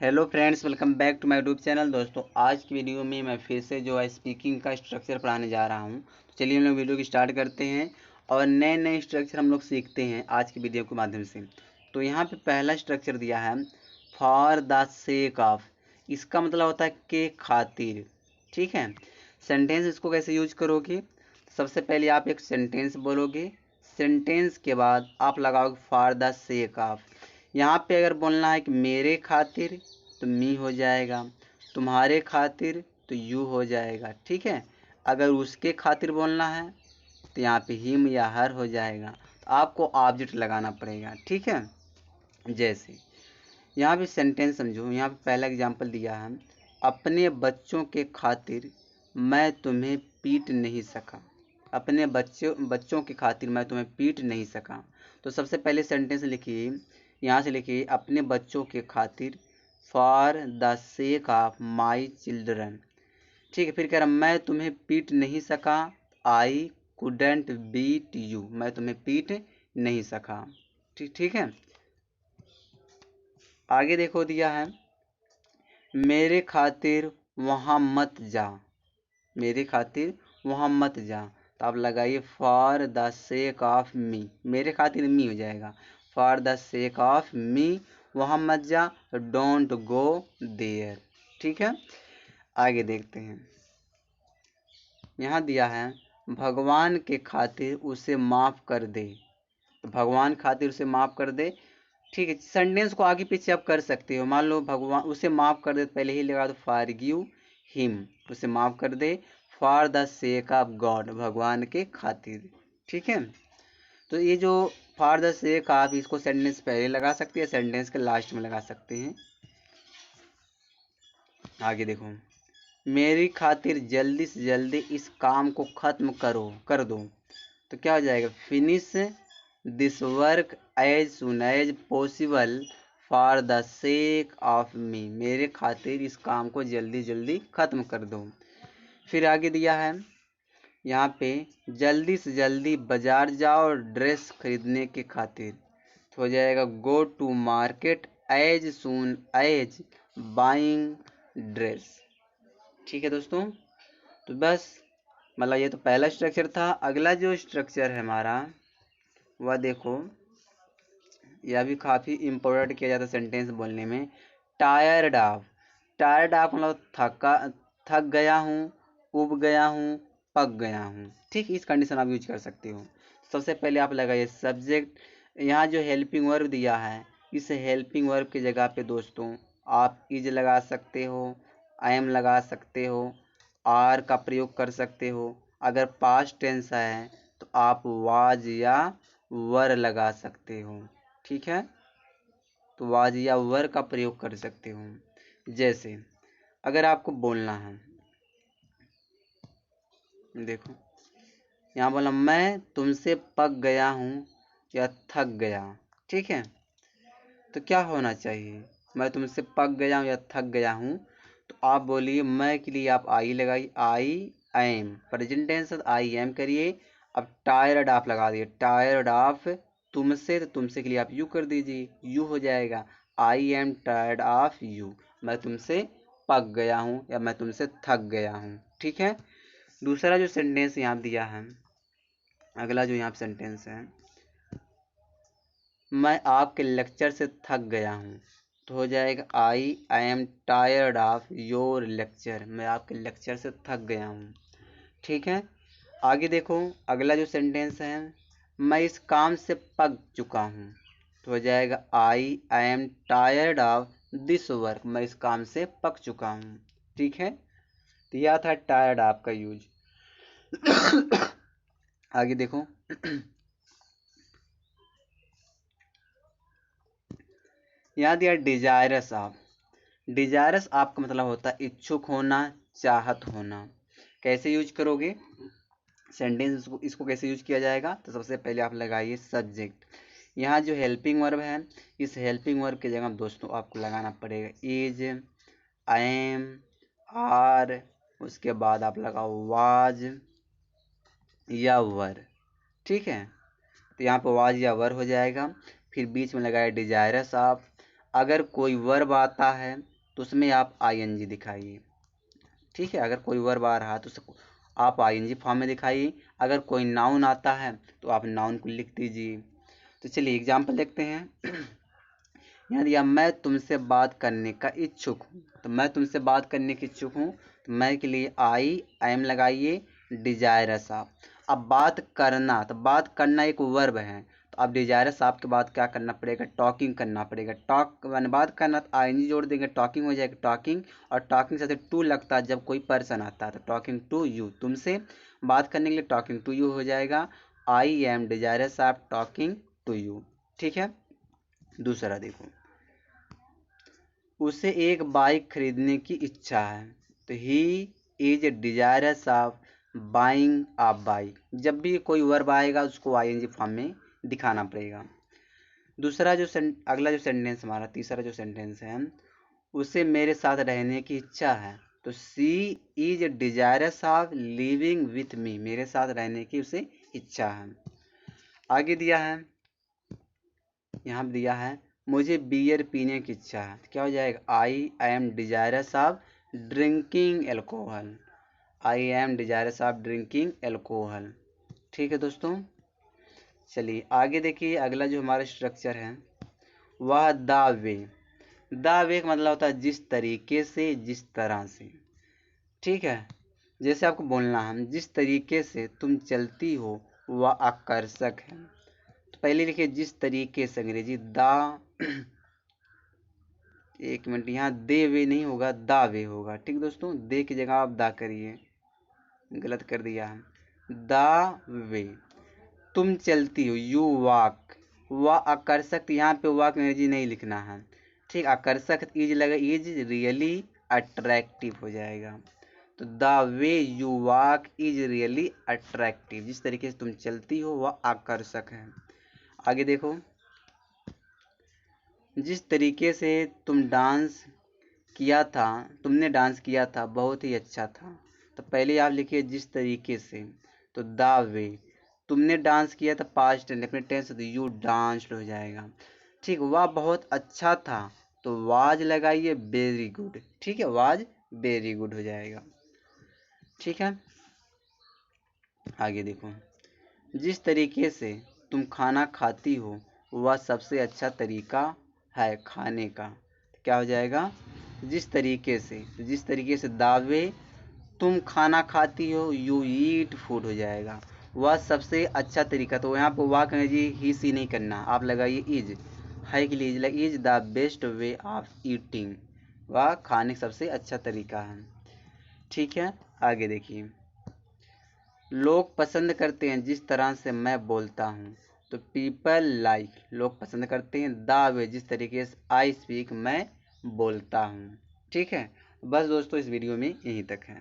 Hello friends, welcome back to my YouTube channel. दोस्तों, आज की वीडियो में मैं फिर से जो है स्पीकिंग का स्ट्रक्चर पढ़ाने जा रहा हूं। तो चलिए हम लोग वीडियो की स्टार्ट करते हैं और नए नए स्ट्रक्चर हम लोग सीखते हैं आज की वीडियो के माध्यम से। तो यहाँ पे पहला स्ट्रक्चर दिया है फॉर द सेक ऑफ। इसका मतलब होता है के खातिर। ठीक है, सेंटेंस इसको कैसे यूज करोगे? सबसे पहले आप एक सेंटेंस बोलोगे, सेंटेंस के बाद आप लगाओगे फॉर द सेक ऑफ। यहाँ पे अगर बोलना है कि मेरे खातिर तो मी हो जाएगा, तुम्हारे खातिर तो यू हो जाएगा। ठीक है, अगर उसके खातिर बोलना है तो यहाँ पे हिम या हर हो जाएगा। तो आपको ऑब्जेक्ट लगाना पड़ेगा। ठीक है, जैसे यहाँ पे सेंटेंस समझो। यहाँ पे पहला एग्जांपल दिया है, अपने बच्चों के खातिर मैं तुम्हें पीट नहीं सका। अपने बच्चों के खातिर मैं तुम्हें पीट नहीं सका। तो सबसे पहले सेंटेंस लिखिए, यहाँ से लिखिए अपने बच्चों के खातिर, for the sake of my children. ठीक है, फिर कह रहा मैं तुम्हें पीट नहीं सका, आई कुडेंट बीट यू। मैं तुम्हें पीट नहीं सका। ठीक है, आगे देखो दिया है, मेरे खातिर वहाँ मत जा। मेरे खातिर वहाँ मत जा। तो आप लगाइए for the sake of me. मेरे खातिर मी हो जाएगा, फॉर द सेक ऑफ मी वहाँ मत जा, डोंट गो देयर। ठीक है, आगे देखते हैं। यहाँ दिया है भगवान के खातिर उसे माफ़ कर दे। तो भगवान खातिर उसे माफ़ कर दे। ठीक है, सेंटेंस को आगे पीछे आप कर सकते हो। मान लो भगवान उसे माफ़ कर दे, तो पहले ही लगा दो फॉरगिव हिम, उसे माफ़ कर दे, for the sake of God, भगवान के खातिर। ठीक है, तो ये जो फॉर द सेक ऑफ, इसको सेंटेंस पहले लगा सकते हैं, सेंटेंस के लास्ट में लगा सकते हैं। आगे देखो, मेरी खातिर जल्दी से जल्दी इस काम को ख़त्म कर दो। तो क्या हो जाएगा, finish this work as soon as possible for the sake of me. मेरे खातिर इस काम को जल्दी जल्दी ख़त्म कर दो। फिर आगे दिया है यहाँ पे, जल्दी से जल्दी बाजार जाओ ड्रेस खरीदने के खातिर। तो हो जाएगा go to market as soon as buying dress. ठीक है दोस्तों, तो बस मतलब ये तो पहला स्ट्रक्चर था। अगला जो स्ट्रक्चर है हमारा, वह देखो, यह भी काफ़ी इम्पोर्टेंट किया जाता है सेंटेंस बोलने में। Tired of. टायर्ड ऑफ मतलब थक गया हूँ, उब गया हूँ, पक गया हूँ। ठीक, इस कंडीशन आप यूज कर सकते हो। सबसे पहले आप लगाइए सब्जेक्ट। यहाँ जो हेल्पिंग वर्ब दिया है, इस हेल्पिंग वर्ब की जगह पे दोस्तों आप इज लगा सकते हो, आई एम लगा सकते हो, आर का प्रयोग कर सकते हो। अगर पास्ट टेंस है तो आप वाज या वर लगा सकते हो। ठीक है, तो वाज या वर का प्रयोग कर सकते हो। जैसे अगर आपको बोलना है, देखो यहाँ बोला मैं तुमसे पक गया हूँ या थक गया। ठीक है, तो क्या होना चाहिए, मैं तुमसे पक गया हूँ या थक गया हूँ। तो आप बोलिए मैं के लिए आप आई लगाइए, I am, present tense I am करिए। अब टायर्ड ऑफ लगा दिए, टायर्ड ऑफ तुमसे, तो तुमसे के लिए आप यू कर दीजिए, यू हो जाएगा, I am tired of you. मैं तुमसे पक गया हूँ या मैं तुमसे थक गया हूँ। ठीक है, दूसरा जो सेंटेंस यहाँ दिया है, अगला जो यहाँ सेंटेंस है, मैं आपके लेक्चर से थक गया हूँ। तो हो जाएगा I am tired of your lecture. मैं आपके लेक्चर से थक गया हूँ। ठीक है, आगे देखो, अगला जो सेंटेंस है, मैं इस काम से पक चुका हूँ। तो हो जाएगा I am tired of this work. मैं इस काम से पक चुका हूँ। ठीक है, तो यह था टायर्ड ऑफ का यूज। आगे देखो, यहाँ दिया डिजायरस ऑफ। डिजायरस आपका मतलब होता है इच्छुक होना, चाहत होना। कैसे यूज करोगे सेंटेंस, इसको कैसे यूज किया जाएगा? तो सबसे पहले आप लगाइए सब्जेक्ट। यहाँ जो हेल्पिंग वर्ब है, इस हेल्पिंग वर्ब की जगह दोस्तों आपको लगाना पड़ेगा इज, एम, आर, उसके बाद आप लगाओ वाज या वर। ठीक है, तो यहाँ पर वाज या वर हो जाएगा। फिर बीच में लगाए डिजायरस ऑफ। अगर कोई वर्ब आता है तो उसमें आप आईएनजी दिखाइए। ठीक है, अगर कोई वर्ब आ रहा है तो उसको आप आईएनजी फॉर्म में दिखाइए। अगर कोई नाउन आता है तो आप नाउन को लिख दीजिए। तो चलिए एग्जाम्पल देखते हैं। यहाँ दिया मैं तुमसे बात करने का इच्छुक हूँ। तो मैं तुमसे बात करने की इच्छुक हूँ, तो मैं के लिए आई एम लगाइए, डिजायरस आप। अब बात करना, तो बात करना एक वर्ब है, तो अब डिजायरस आपके बाद क्या करना पड़ेगा, टॉकिंग करना पड़ेगा। टॉक मैंने बात करना तो आईएनजी जोड़ देंगे, टॉकिंग हो जाएगा टॉकिंग। और टॉकिंग से टू लगता है जब कोई पर्सन आता है, तो टॉकिंग टू यू, तुमसे बात करने के लिए टॉकिंग टू यू हो जाएगा। आई एम डिजायरस आप टॉकिंग टू यू। ठीक है, दूसरा देखो, उसे एक बाइक खरीदने की इच्छा है, तो he is desirous of buying a bike. जब भी कोई वर्ब आएगा उसको आईएनजी फॉर्म में दिखाना पड़ेगा। दूसरा जो अगला जो सेंटेंस हमारा तीसरा जो सेंटेंस है, उसे मेरे साथ रहने की इच्छा है, तो she is desirous of living with me, मेरे साथ रहने की उसे इच्छा है। आगे दिया है, यहाँ दिया है मुझे बियर पीने की इच्छा है, तो क्या हो जाएगा, I am desirous of drinking alcohol, I am desirous of drinking alcohol. ठीक है दोस्तों, चलिए आगे देखिए। अगला जो हमारा स्ट्रक्चर है वह द वे। द वे का मतलब होता है जिस तरीके से, जिस तरह से। ठीक है, जैसे आपको बोलना है जिस तरीके से तुम चलती हो वह आकर्षक है। तो पहले लिखिए जिस तरीके से, अंग्रेजी द, एक मिनट, यहाँ दे वे नहीं होगा, दा वे होगा। ठीक दोस्तों, दे की जगह आप दा करिए, गलत कर दिया है। दा वे, तुम चलती हो, यू वॉक। वह आकर्षक, यहाँ पे वॉक अंग्रेजी नहीं लिखना है। ठीक, आकर्षक इज लगा, इज रियली अट्रैक्टिव हो जाएगा। तो the way you walk is really attractive, जिस तरीके से तुम चलती हो वह आकर्षक है। आगे देखो, जिस तरीके से तुम डांस किया था, तुमने डांस किया था बहुत ही अच्छा था। तो पहले आप लिखिए जिस तरीके से, तो द वे, तुमने डांस किया था पास्ट टेंस, अपने टेंस तो यू डांस्ड हो जाएगा। ठीक, वह बहुत अच्छा था, तो वाज लगाइए वेरी गुड। ठीक है, वाज वेरी गुड हो जाएगा। ठीक है, आगे देखो, जिस तरीके से तुम खाना खाती हो वह सबसे अच्छा तरीका है खाने का। तो क्या हो जाएगा, जिस तरीके से, जिस तरीके से दावे तुम खाना खाती हो, यू ईट फूड हो जाएगा। वह सबसे अच्छा तरीका, तो यहाँ पर वाक है जी, ही सी नहीं करना, आप लगाइए इज, है के लिए is the best way of eating, वह खाने का सबसे अच्छा तरीका है। ठीक है, आगे देखिए, लोग पसंद करते हैं जिस तरह से मैं बोलता हूँ, तो पीपल लाइक, लोग पसंद करते हैं द वे, जिस तरीके से आई स्पीक, मैं बोलता हूँ। ठीक है, बस दोस्तों इस वीडियो में यहीं तक है।